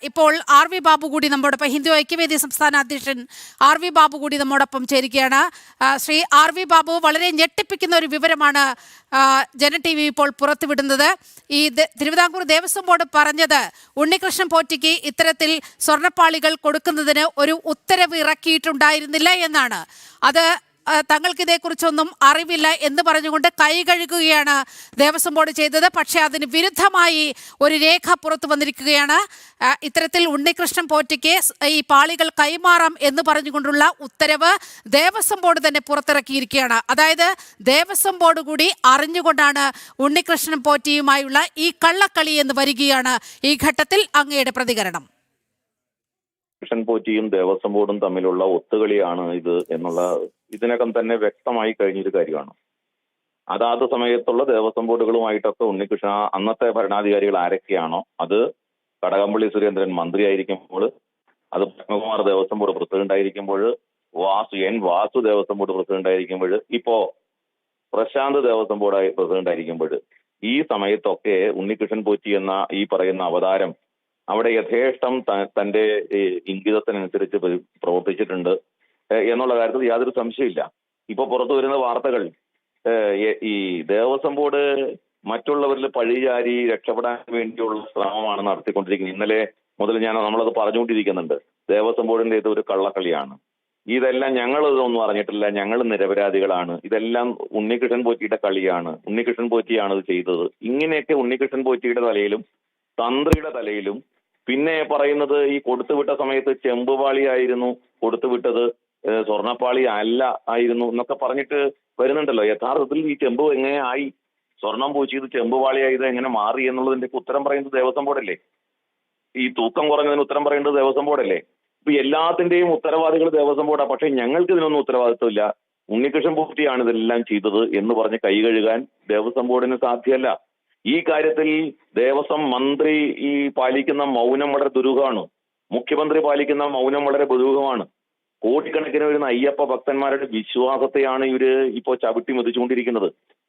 ഇപ്പോൾ R V Babu കൂടി നമ്മോടൊപ്പം, ഹിന്ദു ഐക്യവേദി സംസ്ഥാന അധ്യക്ഷൻ ആർ വി ബാബു കൂടി നമ്മോടൊപ്പം ചേരുകയാണ്. ശ്രീ ആർ വി ബാബു, വളരെ ഞെട്ടിപ്പിക്കുന്ന ഒരു വിവരമാണ് ജന ടി വി ഇപ്പോൾ പുറത്തുവിടുന്നത്. ഈ തിരുവിതാംകൂർ ദേവസ്വം ബോർഡ് പറഞ്ഞത് ഉണ്ണികൃഷ്ണൻ പോറ്റിക്ക് ഇത്തരത്തിൽ സ്വർണ്ണപ്പാളികൾ കൊടുക്കുന്നതിന് ഒരു ഉത്തരവ് ഇറക്കിയിട്ടുണ്ടായിരുന്നില്ല എന്നാണ്. അത് തങ്ങൾക്ക് ഇതേക്കുറിച്ചൊന്നും അറിവില്ല എന്ന് പറഞ്ഞുകൊണ്ട് കൈ കഴുകുകയാണ് ദേവസ്വം ബോർഡ് ചെയ്തത്. പക്ഷേ അതിന് വിരുദ്ധമായി ഒരു രേഖ പുറത്തു വന്നിരിക്കുകയാണ്. ഇത്തരത്തിൽ ഉണ്ണികൃഷ്ണൻ പോറ്റിക്ക് ഈ പാളികൾ കൈമാറാം എന്ന് പറഞ്ഞുകൊണ്ടുള്ള ഉത്തരവ് ദേവസ്വം ബോർഡ് തന്നെ പുറത്തിറക്കിയിരിക്കുകയാണ്. അതായത് ദേവസ്വം ബോർഡ് കൂടി അറിഞ്ഞുകൊണ്ടാണ് ഉണ്ണികൃഷ്ണൻ പോറ്റിയുമായുള്ള ഈ കള്ളക്കളി എന്ന് വരികയാണ്. ഈ ഘട്ടത്തിൽ അങ്ങയുടെ പ്രതികരണം? കൃഷ്ണൻ പോറ്റിയും ദേവസ്വം ബോർഡും തമ്മിലുള്ള ഒത്തുകളിയാണ് ഇത് എന്നുള്ള ഇതിനകം തന്നെ വ്യക്തമായി കഴിഞ്ഞൊരു കാര്യമാണ്. അതാത് സമയത്തുള്ള ദേവസ്വം ബോർഡുകളുമായിട്ടൊക്കെ ഉണ്ണികൃഷ്ണ അന്നത്തെ ഭരണാധികാരികൾ ആരൊക്കെയാണോ, അത് കടകംപള്ളി സുരേന്ദ്രൻ മന്ത്രിയായിരിക്കുമ്പോൾ, അത് പത്മകുമാർ ദേവസ്വം ബോർഡ് പ്രസിഡന്റ് ആയിരിക്കുമ്പോൾ, വാസു ദേവസ്വം ബോർഡ് പ്രസിഡന്റ് ആയിരിക്കുമ്പോൾ, ഇപ്പോ പ്രശാന്ത് ദേവസ്വം ബോർഡ് പ്രസിഡന്റ് ആയിരിക്കുമ്പോൾ, ഈ സമയത്തൊക്കെ ഉണ്ണികൃഷ്ണൻ പോറ്റി എന്ന ഈ പറയുന്ന അവതാരം അവിടെ യഥേഷ്ടം തന്റെ ഇംഗിതത്തിനനുസരിച്ച് പ്രവർത്തിച്ചിട്ടുണ്ട് എന്നുള്ള കാര്യത്തിൽ യാതൊരു സംശയമില്ല. ഇപ്പൊ പുറത്തു വരുന്ന വാർത്തകൾ ഈ ദേവസ്വം ബോർഡ് മറ്റുള്ളവരിൽ പഴിചാരി രക്ഷപ്പെടാൻ വേണ്ടിയുള്ള ശ്രമമാണ് നടത്തിക്കൊണ്ടിരിക്കുന്നത്. ഇന്നലെ മുതൽ നമ്മളത് പറഞ്ഞുകൊണ്ടിരിക്കുന്നുണ്ട്. ദേവസ്വം ബോർഡിന്റെ ഇത് ഒരു കള്ളക്കളിയാണ്, ഇതെല്ലാം ഞങ്ങൾ ഇതൊന്നും അറിഞ്ഞിട്ടില്ല, ഞങ്ങൾ നിരപരാധികളാണ്, ഇതെല്ലാം ഉണ്ണികൃഷ്ണൻ പോറ്റിയുടെ കളിയാണ്, ഉണ്ണികൃഷ്ണൻ പോറ്റിയാണ് ഇത് ചെയ്തത്. ഇങ്ങനെയൊക്കെ ഉണ്ണികൃഷ്ണൻ പോറ്റിയുടെ തലയിലും തന്ത്രിയുടെ തലയിലും, പിന്നെ പറയുന്നത് ഈ കൊടുത്തുവിട്ട സമയത്ത് ചെമ്പുപാളിയായിരുന്നു കൊടുത്തുവിട്ടത്, സ്വർണ്ണപ്പാളി അല്ല ആയിരുന്നു എന്നൊക്കെ പറഞ്ഞിട്ട് വരുന്നുണ്ടല്ലോ. യഥാർത്ഥത്തിൽ ഈ ചെമ്പ് എങ്ങനെ ആയി, സ്വർണം പൂച്ചിയത് ചെമ്പുപാളിയായത് എങ്ങനെ മാറി എന്നുള്ളതിന്റെ ഉത്തരം പറയുന്നത് ദേവസ്വം ബോർഡല്ലേ? ഈ തൂക്കം കുറഞ്ഞതിന് ഉത്തരം പറയേണ്ടത് ദേവസ്വം ബോർഡല്ലേ? ഇപ്പൊ എല്ലാത്തിന്റെയും ഉത്തരവാദികൾ ദേവസ്വം ബോർഡാണ്. പക്ഷെ ഞങ്ങൾക്ക് ഇതിനൊന്നും ഉത്തരവാദിത്വമില്ല, ഉണ്ണികൃഷ്ണൻ പോറ്റിയാണ് ഇതെല്ലാം ചെയ്തത് എന്ന് പറഞ്ഞ് കൈ കഴുകാൻ ദേവസ്വം ബോർഡിന് സാധ്യമല്ല. ഈ കാര്യത്തിൽ ദേവസ്വം മന്ത്രി ഈ പാലിക്കുന്ന മൗനം വളരെ ദുരൂഹമാണ്. മുഖ്യമന്ത്രി പാലിക്കുന്ന മൗനം വളരെ ദുരൂഹമാണ്. കോടിക്കണക്കിന് വരുന്ന അയ്യപ്പ ഭക്തന്മാരുടെ വിശ്വാസത്തെയാണ് ഇവര് ഇപ്പോൾ ചവിട്ടി മെതിച്ചുകൊണ്ടിരിക്കുന്നത്.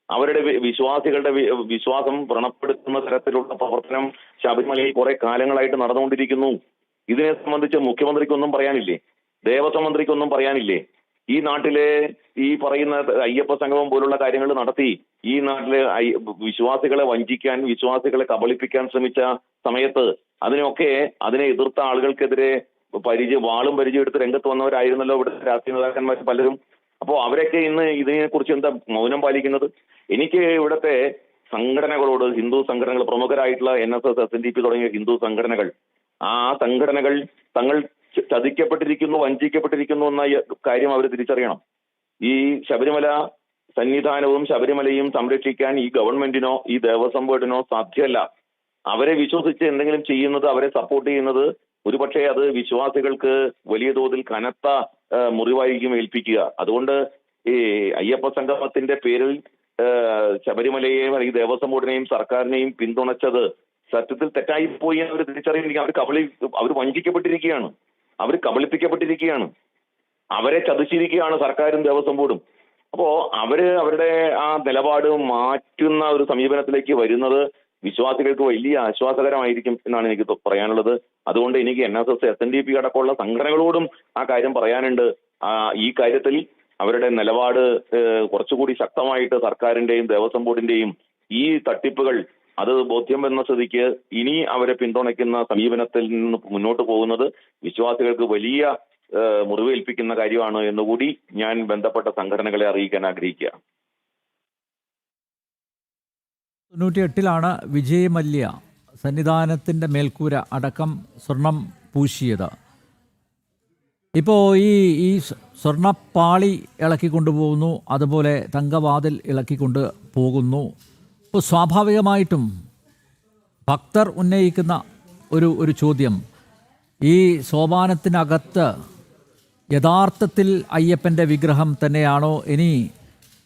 അവരുടെ വിശ്വാസികളുടെ വിശ്വാസം വ്രണപ്പെടുത്തുന്ന തരത്തിലുള്ള പ്രവർത്തനം ശബരിമലയിൽ കുറെ കാലങ്ങളായിട്ട് നടന്നുകൊണ്ടിരിക്കുന്നു. ഇതിനെ സംബന്ധിച്ച് മുഖ്യമന്ത്രിക്കൊന്നും പറയാനില്ലേ? ദേവസ്വം മന്ത്രിക്കൊന്നും പറയാനില്ലേ? ഈ നാട്ടിലെ ഈ പറയുന്ന അയ്യപ്പ സംഗമം പോലുള്ള കാര്യങ്ങൾ നടത്തി ഈ നാട്ടിലെ വിശ്വാസികളെ വഞ്ചിക്കാൻ, വിശ്വാസികളെ കബളിപ്പിക്കാൻ ശ്രമിച്ച സമയത്ത് അതിനെ എതിർത്ത ആളുകൾക്കെതിരെ വാളും പരിചയം എടുത്ത് രംഗത്ത് വന്നവരായിരുന്നല്ലോ ഇവിടെ രാഷ്ട്രീയ നേതാക്കന്മാർ പലരും. അപ്പോൾ അവരൊക്കെ ഇന്ന് ഇതിനെക്കുറിച്ച് എന്താ മൗനം പാലിക്കുന്നത്? എനിക്ക് ഇവിടുത്തെ സംഘടനകളോട്, ഹിന്ദു സംഘടനകൾ, പ്രമുഖരായിട്ടുള്ള NSS, SNDP തുടങ്ങിയ ഹിന്ദു സംഘടനകൾ, ആ സംഘടനകൾ തങ്ങൾ ചതിക്കപ്പെട്ടിരിക്കുന്നു, വഞ്ചിക്കപ്പെട്ടിരിക്കുന്നു എന്ന കാര്യം അവർ തിരിച്ചറിയണം. ഈ ശബരിമല സന്നിധാനവും ശബരിമലയും സംരക്ഷിക്കാൻ ഈ ഗവൺമെന്റിനോ ഈ ദേവസ്വം ബോർഡിനോ സാധ്യമല്ല. അവരെ വിശ്വസിച്ച് എന്തെങ്കിലും ചെയ്യുന്നത്, അവരെ സപ്പോർട്ട് ചെയ്യുന്നത് ഒരുപക്ഷെ അത് വിശ്വാസികൾക്ക് വലിയ തോതിൽ കനത്ത മുറിവായിരിക്കും ഏൽപ്പിക്കുക. അതുകൊണ്ട് ഈ അയ്യപ്പ സംഗമത്തിന്റെ പേരിൽ ശബരിമലയെയും ഈ ദേവസ്വം ബോർഡിനെയും സർക്കാരിനെയും പിന്തുണച്ചത് സത്യത്തിൽ തെറ്റായി പോയി എന്ന് അവർ തിരിച്ചറിയുന്നില്ല. അവർ വഞ്ചിക്കപ്പെട്ടിരിക്കുകയാണ്, അവർ കബളിപ്പിക്കപ്പെട്ടിരിക്കുകയാണ്, അവരെ ചതിച്ചിരിക്കുകയാണ് സർക്കാരും ദേവസ്വം ബോർഡും. അപ്പോ അവരുടെ ആ നിലപാട് മാറ്റുന്ന ഒരു സമീപനത്തിലേക്ക് വരുന്നത് വിശ്വാസികൾക്ക് വലിയ ആശ്വാസകരമായിരിക്കും എന്നാണ് എനിക്ക് പറയാനുള്ളത്. അതുകൊണ്ട് എനിക്ക് NSS, SNDP അടക്കമുള്ള സംഘടനകളോടും ആ കാര്യം പറയാനുണ്ട്. ഈ കാര്യത്തിൽ അവരുടെ നിലപാട് കുറച്ചുകൂടി ശക്തമായിട്ട് സർക്കാരിന്റെയും ദേവസ്വം ബോർഡിന്റെയും ഈ തട്ടിപ്പുകൾ അത് ബോധ്യം വന്ന സ്ഥിതിക്ക് ഇനി അവരെ പിന്തുണയ്ക്കുന്ന സമീപനത്തിൽ നിന്ന് മുന്നോട്ട് പോകുന്നത് വിശ്വാസികൾക്ക് വലിയ മുറിവേൽപ്പിക്കുന്ന കാര്യമാണ് എന്നുകൂടി ഞാൻ ബന്ധപ്പെട്ട സംഘടനകളെ അറിയിക്കാൻ ആഗ്രഹിക്കുക. 98-ലാണ് വിജയ് മല്യ സന്നിധാനത്തിൻ്റെ മേൽക്കൂര അടക്കം സ്വർണം പൂശിയത്. ഇപ്പോൾ ഈ സ്വർണ്ണപ്പാളി ഇളക്കിക്കൊണ്ടുപോകുന്നു, അതുപോലെ തങ്കവാതിൽ ഇളക്കിക്കൊണ്ട് പോകുന്നു. ഇപ്പോൾ സ്വാഭാവികമായിട്ടും ഭക്തർ ഉന്നയിക്കുന്ന ഒരു ചോദ്യം, ഈ സോപാനത്തിനകത്ത് യഥാർത്ഥത്തിൽ അയ്യപ്പൻ്റെ വിഗ്രഹം തന്നെയാണോ? ഇനി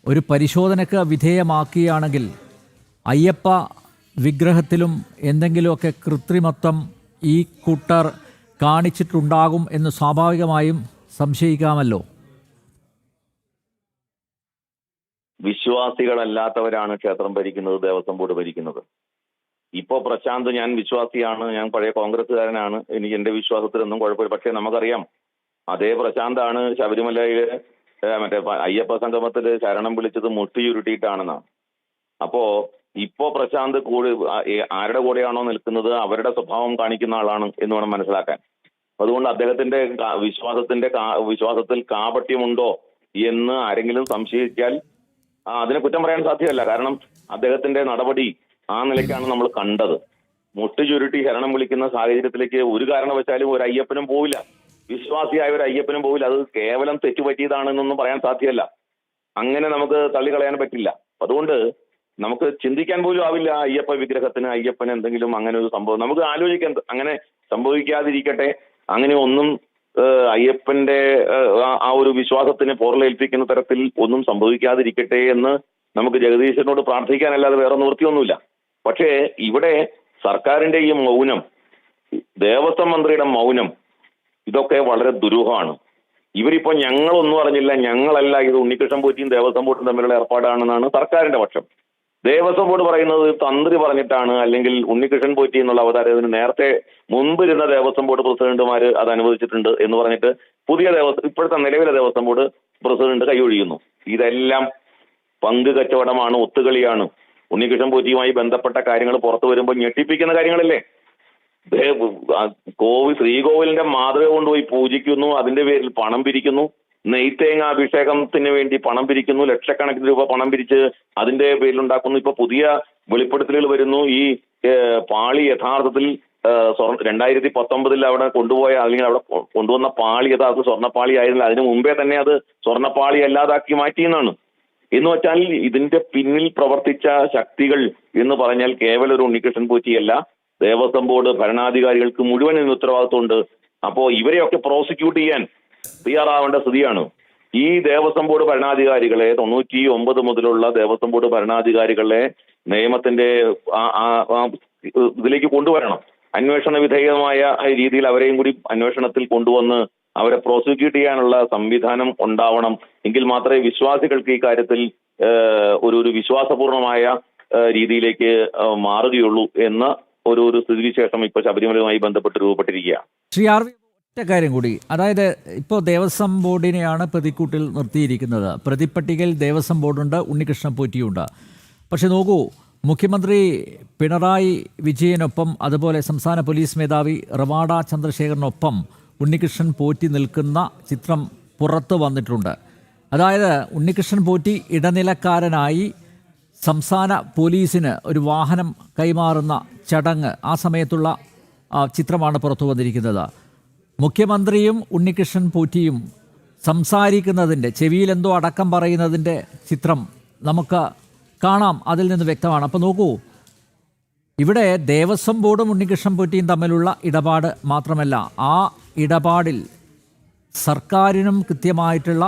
ഒരു പരിശോധനയ്ക്ക് വിധേയമാക്കുകയാണെങ്കിൽ അയ്യപ്പ വിഗ്രഹത്തിലും എന്തെങ്കിലുമൊക്കെ കൃത്രിമത്വം ഈ കൂട്ടർ കാണിച്ചിട്ടുണ്ടാകും എന്ന് സ്വാഭാവികമായും സംശയിക്കാമല്ലോ. വിശ്വാസികളല്ലാത്തവരാണ് ക്ഷേത്രം ഭരിക്കുന്നത്, ദേവസ്വം ബോർഡ് ഭരിക്കുന്നത്. ഇപ്പോ പ്രശാന്ത് ഞാൻ വിശ്വാസിയാണ്, ഞാൻ പഴയ കോൺഗ്രസ്സുകാരനാണ്, എനിക്ക് എന്റെ വിശ്വാസത്തിലൊന്നും കുഴപ്പമില്ല. പക്ഷെ നമുക്കറിയാം അതേ പ്രശാന്താണ് ശബരിമലയിലെ മറ്റേ അയ്യപ്പ സംഗമത്തില് ശരണം വിളിച്ചത് മുട്ടി ചുരുട്ടിയിട്ടാണെന്നാണ്. അപ്പോ ഇപ്പോ പ്രശാന്ത് ആരുടെ കൂടെയാണോ നിൽക്കുന്നത് അവരുടെ സ്വഭാവം കാണിക്കുന്ന ആളാണ് എന്ന് വേണം മനസ്സിലാക്കാൻ. അതുകൊണ്ട് അദ്ദേഹത്തിന്റെ വിശ്വാസത്തിൽ കാപട്യമുണ്ടോ എന്ന് ആരെങ്കിലും സംശയിച്ചാൽ അതിനെ കുറ്റം പറയാൻ സാധ്യമല്ല. കാരണം അദ്ദേഹത്തിന്റെ നടപടി ആ നിലയ്ക്കാണ് നമ്മൾ കണ്ടത്. മുട്ടു ചുരുട്ടി ശരണം വിളിക്കുന്ന സാഹചര്യത്തിലേക്ക് ഒരു കാരണവശാലും ഒരു അയ്യപ്പനും പോവില്ല, വിശ്വാസിയായ ഒരു അയ്യപ്പനും പോവില്ല. അത് കേവലം തെറ്റുപറ്റിയതാണെന്നൊന്നും പറയാൻ സാധ്യമല്ല. അങ്ങനെ നമുക്ക് തള്ളിക്കളയാൻ പറ്റില്ല. അതുകൊണ്ട് നമുക്ക് ചിന്തിക്കാൻ പോലും ആവില്ല അയ്യപ്പ വിഗ്രഹത്തിന്, അയ്യപ്പന് എന്തെങ്കിലും അങ്ങനെ ഒരു സംഭവം നമുക്ക് ആലോചിക്കാൻ, അങ്ങനെ സംഭവിക്കാതിരിക്കട്ടെ. അങ്ങനെ ഒന്നും അയ്യപ്പന്റെ ആ ഒരു വിശ്വാസത്തിന് പോറലേൽപ്പിക്കുന്ന തരത്തിൽ ഒന്നും സംഭവിക്കാതിരിക്കട്ടെ എന്ന് നമുക്ക് ജഗദീശനോട് പ്രാർത്ഥിക്കാനല്ലാതെ വേറെ നിവൃത്തിയൊന്നുമില്ല. പക്ഷേ ഇവിടെ സർക്കാരിന്റെ ഈ മൗനം, ദേവസ്വം മന്ത്രിയുടെ മൗനം, ഇതൊക്കെ വളരെ ദുരൂഹമാണ്. ഇവരിപ്പോ ഞങ്ങളൊന്നും അറിഞ്ഞില്ല, ഞങ്ങളല്ല, ഇത് ഉണ്ണികൃഷ്ണൻ പോറ്റിയും ദേവസ്വം ബോർഡും തമ്മിലുള്ള ഏർപ്പാടാണെന്നാണ് സർക്കാരിന്റെ പക്ഷം. ദേവസ്വം ബോർഡ് പറയുന്നത് തന്ത്രി പറഞ്ഞിട്ടാണ്, അല്ലെങ്കിൽ ഉണ്ണികൃഷ്ണൻ പോറ്റി എന്നുള്ള അവതാരത്തിന് നേരത്തെ മുൻപിരുന്ന ദേവസ്വം ബോർഡ് പ്രസിഡന്റുമാര് അത് അനുവദിച്ചിട്ടുണ്ട് എന്ന് പറഞ്ഞിട്ട് ഇപ്പോഴത്തെ നിലവിലെ ദേവസ്വം ബോർഡ് പ്രസിഡന്റ് കൈയൊഴിയുന്നു. ഇതെല്ലാം പങ്ക് കച്ചവടമാണ്, ഒത്തുകളിയാണ്. ഉണ്ണികൃഷ്ണൻ പോറ്റിയുമായി ബന്ധപ്പെട്ട കാര്യങ്ങൾ പുറത്തു വരുമ്പോൾ ഞെട്ടിപ്പിക്കുന്ന കാര്യങ്ങളല്ലേ. ശ്രീകോവിലിന്റെ മാതൃക കൊണ്ടുപോയി പൂജിക്കുന്നു, അതിന്റെ പേരിൽ പണം പിരിക്കുന്നു, നെയ്ത്തേങ്ങ അഭിഷേകത്തിന് വേണ്ടി പണം പിരിക്കുന്നു, ലക്ഷക്കണക്കിന് രൂപ പണം പിരിച്ച് അതിന്റെ പേരിലുണ്ടാക്കുന്നു. ഇപ്പൊ പുതിയ വെളിപ്പെടുത്തലുകൾ വരുന്നു. ഈ പാളി യഥാർത്ഥത്തിൽ 2019 അവിടെ കൊണ്ടുപോയ, അല്ലെങ്കിൽ അവിടെ കൊണ്ടുവന്ന പാളി യഥാർത്ഥ സ്വർണ്ണപ്പാളി ആയിരുന്നില്ല, അതിനു മുമ്പേ തന്നെ അത് സ്വർണ്ണപ്പാളി അല്ലാതാക്കി മാറ്റിയെന്നാണ്. എന്ന് വെച്ചാൽ ഇതിന്റെ പിന്നിൽ പ്രവർത്തിച്ച ശക്തികൾ എന്ന് പറഞ്ഞാൽ കേവലം ഒരു ഉണ്ണികൃഷ്ണൻ പോറ്റിയല്ല, ദേവസ്വം ബോർഡ് ഭരണാധികാരികൾക്ക് മുഴുവൻ ഇതിന് ഉത്തരവാദിത്വമുണ്ട്. അപ്പോ ഇവരെയൊക്കെ പ്രോസിക്യൂട്ട് ചെയ്യാൻ തയ്യാറാവേണ്ട സ്ഥിതിയാണ്. ഈ ദേവസ്വം ബോർഡ് ഭരണാധികാരികളെ 99 മുതലുള്ള ദേവസ്വം ബോർഡ് ഭരണാധികാരികളെ നിയമത്തിന്റെ ഇതിലേക്ക് കൊണ്ടുവരണം. അന്വേഷണ വിധേയമായ രീതിയിൽ അവരെയും കൂടി അന്വേഷണത്തിൽ കൊണ്ടുവന്ന് അവരെ പ്രോസിക്യൂട്ട് ചെയ്യാനുള്ള സംവിധാനം ഉണ്ടാവണം. എങ്കിൽ മാത്രമേ വിശ്വാസികൾക്ക് ഈ കാര്യത്തിൽ ഒരു വിശ്വാസപൂർണമായ രീതിയിലേക്ക് മാറുകയുള്ളൂ എന്ന ഒരു സ്ഥിതിവിശേഷം ഇപ്പോൾ ശബരിമലയുമായി ബന്ധപ്പെട്ട് രൂപപ്പെട്ടിരിക്കുകയാണ്. ശ്രീ ആർ വി, ഒറ്റ കാര്യം കൂടി, അതായത് ഇപ്പോൾ ദേവസ്വം ബോർഡിനെയാണ് പ്രതിക്കൂട്ടിൽ നിർത്തിയിരിക്കുന്നത്. പ്രതിപ്പട്ടികയിൽ ദേവസ്വം ബോർഡുണ്ട്, ഉണ്ണികൃഷ്ണൻ പോറ്റിയുണ്ട്. പക്ഷെ നോക്കൂ, മുഖ്യമന്ത്രി പിണറായി വിജയനൊപ്പം അതുപോലെ സംസ്ഥാന പോലീസ് മേധാവി റവാഡ ചന്ദ്രശേഖറിനൊപ്പം ഉണ്ണികൃഷ്ണൻ പോറ്റി നിൽക്കുന്ന ചിത്രം പുറത്തു വന്നിട്ടുണ്ട്. അതായത് ഉണ്ണികൃഷ്ണൻ പോറ്റി ഇടനിലക്കാരനായി സംസ്ഥാന പോലീസിന് ഒരു വാഹനം കൈമാറുന്ന ചടങ്ങ്, ആ സമയത്തുള്ള ചിത്രമാണ് പുറത്തു വന്നിരിക്കുന്നത്. മുഖ്യമന്ത്രിയും ഉണ്ണികൃഷ്ണൻ പോറ്റിയും സംസാരിക്കുന്നതിൻ്റെ, ചെവിയിൽ എന്തോ അടക്കം പറയുന്നതിൻ്റെ ചിത്രം നമുക്ക് കാണാം, അതിൽ നിന്ന് വ്യക്തമാണ്. അപ്പോൾ നോക്കൂ, ഇവിടെ ദേവസ്വം ബോർഡും ഉണ്ണികൃഷ്ണൻ പോറ്റിയും തമ്മിലുള്ള ഇടപാട് മാത്രമല്ല, ആ ഇടപാടിൽ സർക്കാരിനും കൃത്യമായിട്ടുള്ള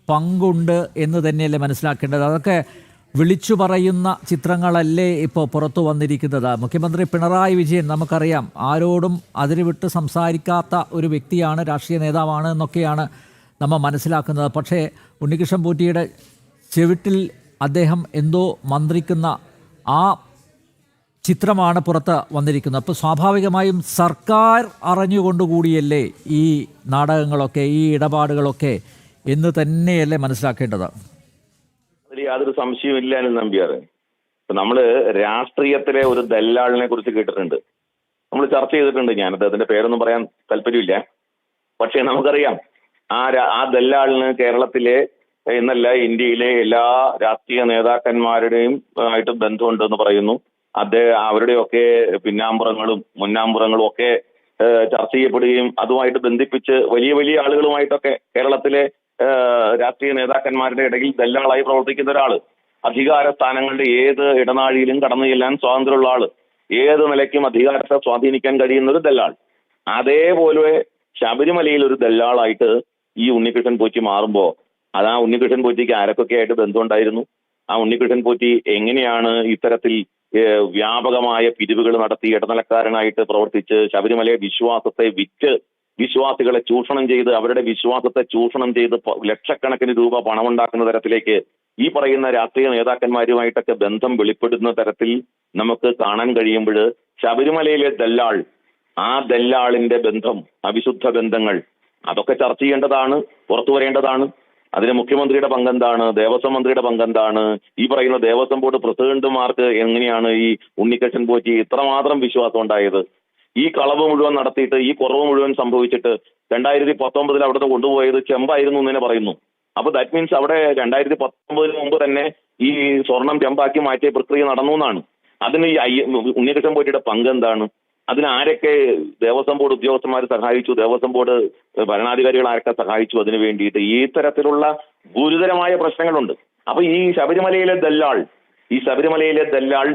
പങ്കുണ്ട് എന്ന് തന്നെയല്ലേ മനസ്സിലാക്കേണ്ടത്. അതൊക്കെ വിളിച്ചു പറയുന്ന ചിത്രങ്ങളല്ലേ ഇപ്പോൾ പുറത്തു വന്നിരിക്കുന്നത്. മുഖ്യമന്ത്രി പിണറായി വിജയൻ നമുക്കറിയാം ആരോടും അതിരുവിട്ട് സംസാരിക്കാത്ത ഒരു വ്യക്തിയാണ്, രാഷ്ട്രീയ നേതാവാണ് എന്നൊക്കെയാണ് നമ്മൾ മനസ്സിലാക്കുന്നത്. പക്ഷേ ഉണ്ണികൃഷ്ണൻ പോറ്റിയുടെ ചെവിട്ടിൽ അദ്ദേഹം എന്തോ മന്ത്രിക്കുന്ന ആ ചിത്രമാണ് പുറത്ത് വന്നിരിക്കുന്നത്. അപ്പോൾ സ്വാഭാവികമായും സർക്കാർ അറിഞ്ഞുകൊണ്ടുകൂടിയല്ലേ ഈ നാടകങ്ങളൊക്കെ, ഈ ഇടപാടുകളൊക്കെ എന്ന് തന്നെയല്ലേ മനസ്സിലാക്കേണ്ടത്. അതിൽ യാതൊരു സംശയമില്ല നമ്പ്യാർ. നമ്മള് രാഷ്ട്രീയത്തിലെ ഒരു ദല്ലാളിനെ കുറിച്ച് കേട്ടിട്ടുണ്ട്, നമ്മൾ ചർച്ച ചെയ്തിട്ടുണ്ട്. ഞാൻ അദ്ദേഹത്തിന്റെ പേരൊന്നും പറയാൻ താല്പര്യമില്ല. പക്ഷെ നമുക്കറിയാം ആ ദല്ലാളിന് കേരളത്തിലെ എന്നല്ല ഇന്ത്യയിലെ എല്ലാ രാഷ്ട്രീയ നേതാക്കന്മാരുടെയും ആയിട്ട് ബന്ധമുണ്ടെന്ന് പറയുന്നു. അവരുടെയൊക്കെ പിന്നാമ്പുറങ്ങളും മുന്നാമ്പുറങ്ങളും ഒക്കെ ചർച്ച ചെയ്യപ്പെടുകയും അതുമായിട്ട് ബന്ധിപ്പിച്ച് വലിയ വലിയ ആളുകളുമായിട്ടൊക്കെ കേരളത്തിലെ രാഷ്ട്രീയ നേതാക്കന്മാരുടെ ഇടയിൽ ദല്ലാളായി പ്രവർത്തിക്കുന്ന ഒരാള്, അധികാര സ്ഥാനങ്ങളുടെ ഏത് ഇടനാഴിയിലും കടന്നു ചെല്ലാൻ സ്വാതന്ത്ര്യമുള്ള ആള്, ഏത് നിലയ്ക്കും അധികാരത്തെ സ്വാധീനിക്കാൻ കഴിയുന്ന ഒരു ദല്ലാൾ. അതേപോലെ ശബരിമലയിൽ ഒരു ദല്ലാളായിട്ട് ഈ ഉണ്ണികൃഷ്ണൻ പോറ്റി മാറുമ്പോ ആ ഉണ്ണികൃഷ്ണൻ പോറ്റിക്ക് ആരൊക്കെ ആയിട്ട് ബന്ധമുണ്ടായിരുന്നു? ആ ഉണ്ണികൃഷ്ണൻ പോറ്റി എങ്ങനെയാണ് ഇത്തരത്തിൽ വ്യാപകമായ പിരിവുകൾ നടത്തി ഇടനിലക്കാരനായിട്ട് പ്രവർത്തിച്ച് ശബരിമലയെ വിശ്വാസത്തെ വിറ്റ് വിശ്വാസികളെ ചൂഷണം ചെയ്ത് അവരുടെ വിശ്വാസത്തെ ചൂഷണം ചെയ്ത് ലക്ഷക്കണക്കിന് രൂപ പണമുണ്ടാക്കുന്ന തരത്തിലേക്ക് ഈ പറയുന്ന രാഷ്ട്രീയ നേതാക്കന്മാരുമായിട്ടൊക്കെ ബന്ധം വെളിപ്പെടുന്ന തരത്തിൽ നമുക്ക് കാണാൻ കഴിയുമ്പോൾ ശബരിമലയിലെ ദല്ലാൾ, ആ ദല്ലാളിന്റെ ബന്ധം, അവിശുദ്ധ ബന്ധങ്ങൾ, അതൊക്കെ ചർച്ച ചെയ്യേണ്ടതാണ്, പുറത്തു വരേണ്ടതാണ്. അതിന് മുഖ്യമന്ത്രിയുടെ പങ്കെന്താണ്, ദേവസ്വം മന്ത്രിയുടെ പങ്കെന്താണ്, ഈ പറയുന്ന ദേവസ്വം ബോർഡ് പ്രസിഡന്റുമാർക്ക് എങ്ങനെയാണ് ഈ ഉണ്ണികൃഷ്ണൻ പോറ്റി ഇത്രമാത്രം വിശ്വാസം ഉണ്ടായത്? ഈ കളവ് മുഴുവൻ നടത്തിയിട്ട്, ഈ കുറവ് മുഴുവൻ സംഭവിച്ചിട്ട് 2019 അവിടുത്തെ കൊണ്ടുപോയത് ചെമ്പായിരുന്നു എന്ന് തന്നെ പറയുന്നു. അപ്പൊ ദാറ്റ് മീൻസ് അവിടെ 2019 മുമ്പ് തന്നെ ഈ സ്വർണം ചെമ്പാക്കി മാറ്റിയ പ്രക്രിയ നടന്നു എന്നാണ്. അതിന് ഈ ഉണ്ണികൃഷ്ണൻ പോറ്റിയുടെ പങ്കെന്താണ്? അതിന് ആരൊക്കെ ദേവസ്വം ബോർഡ് ഉദ്യോഗസ്ഥന്മാർ സഹായിച്ചു, ദേവസ്വം ബോർഡ് ഭരണാധികാരികൾ ആരൊക്കെ സഹായിച്ചു അതിന് വേണ്ടിയിട്ട്? ഈ തരത്തിലുള്ള ഗുരുതരമായ പ്രശ്നങ്ങളുണ്ട്. അപ്പൊ ഈ ശബരിമലയിലെ ദല്ലാൾ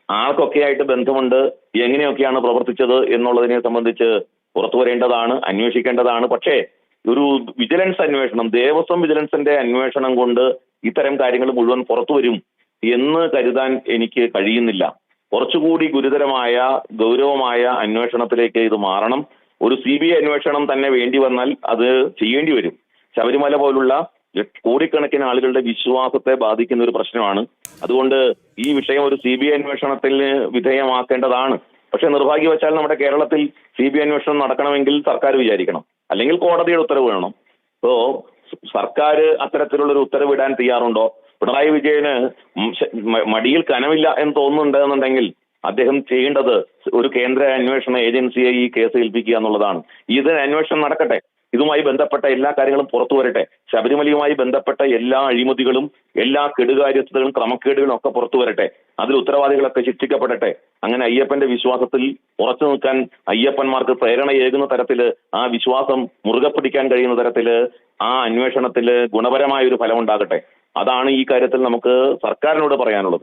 ആർക്കൊക്കെ ആയിട്ട് ബന്ധമുണ്ട്, എങ്ങനെയൊക്കെയാണ് പ്രവർത്തിച്ചത് എന്നുള്ളതിനെ സംബന്ധിച്ച് പുറത്തു വരേണ്ടതാണ്, അന്വേഷിക്കേണ്ടതാണ്. പക്ഷേ ഒരു വിജിലൻസ് അന്വേഷണം, ദേവസ്വം വിജിലൻസിന്റെ അന്വേഷണം കൊണ്ട് ഇത്തരം കാര്യങ്ങൾ മുഴുവൻ പുറത്തു വരും എന്ന് കരുതാൻ എനിക്ക് കഴിയുന്നില്ല. കുറച്ചുകൂടി ഗുരുതരമായ, ഗൗരവമായ അന്വേഷണത്തിലേക്ക് ഇത് മാറണം. ഒരു CBI അന്വേഷണം തന്നെ വേണ്ടി വന്നാൽ അത് ചെയ്യേണ്ടി വരും. ശബരിമല പോലുള്ള കോടിക്കണക്കിന് ആളുകളുടെ വിശ്വാസത്തെ ബാധിക്കുന്ന ഒരു പ്രശ്നമാണ്. അതുകൊണ്ട് ഈ വിഷയം ഒരു CBI അന്വേഷണത്തിന് വിധേയമാക്കേണ്ടതാണ്. പക്ഷെ നിർഭാഗ്യവശാൽ നമ്മുടെ കേരളത്തിൽ CBI അന്വേഷണം നടക്കണമെങ്കിൽ സർക്കാർ വിചാരിക്കണം, അല്ലെങ്കിൽ കോടതിയുടെ ഉത്തരവ് വേണം. ഇപ്പോ സർക്കാർ അത്തരത്തിലുള്ളൊരു ഉത്തരവ് ഇടാൻ തയ്യാറുണ്ടോ? പിണറായി വിജയന് മടിയിൽ കനമില്ല എന്ന് തോന്നുന്നുണ്ട് എന്നുണ്ടെങ്കിൽ അദ്ദേഹം ചെയ്യേണ്ടത് ഒരു കേന്ദ്ര അന്വേഷണ ഏജൻസിയെ ഈ കേസ് ഏൽപ്പിക്കുക എന്നുള്ളതാണ്. ഇതിന് അന്വേഷണം നടക്കട്ടെ, ഇതുമായി ബന്ധപ്പെട്ട എല്ലാ കാര്യങ്ങളും പുറത്തു വരട്ടെ. ശബരിമലയുമായി ബന്ധപ്പെട്ട എല്ലാ അഴിമതികളും, എല്ലാ കെടുകാര്യസ്ഥതകളും, ക്രമക്കേടുകളും ഒക്കെ പുറത്തു വരട്ടെ. അതിൽ ഉത്തരവാദികളൊക്കെ ശിക്ഷിക്കപ്പെടട്ടെ. അങ്ങനെ അയ്യപ്പന്റെ വിശ്വാസത്തിൽ ഉറച്ചു നിൽക്കാൻ അയ്യപ്പന്മാർക്ക് പ്രേരണയേകുന്ന തരത്തില്, ആ വിശ്വാസം മുറുകെ പിടിക്കാൻ കഴിയുന്ന തരത്തില് ആ അന്വേഷണത്തില് ഗുണപരമായ ഒരു ഫലം ഉണ്ടാകട്ടെ. അതാണ് ഈ കാര്യത്തിൽ നമുക്ക് സർക്കാരിനോട് പറയാനുള്ളത്.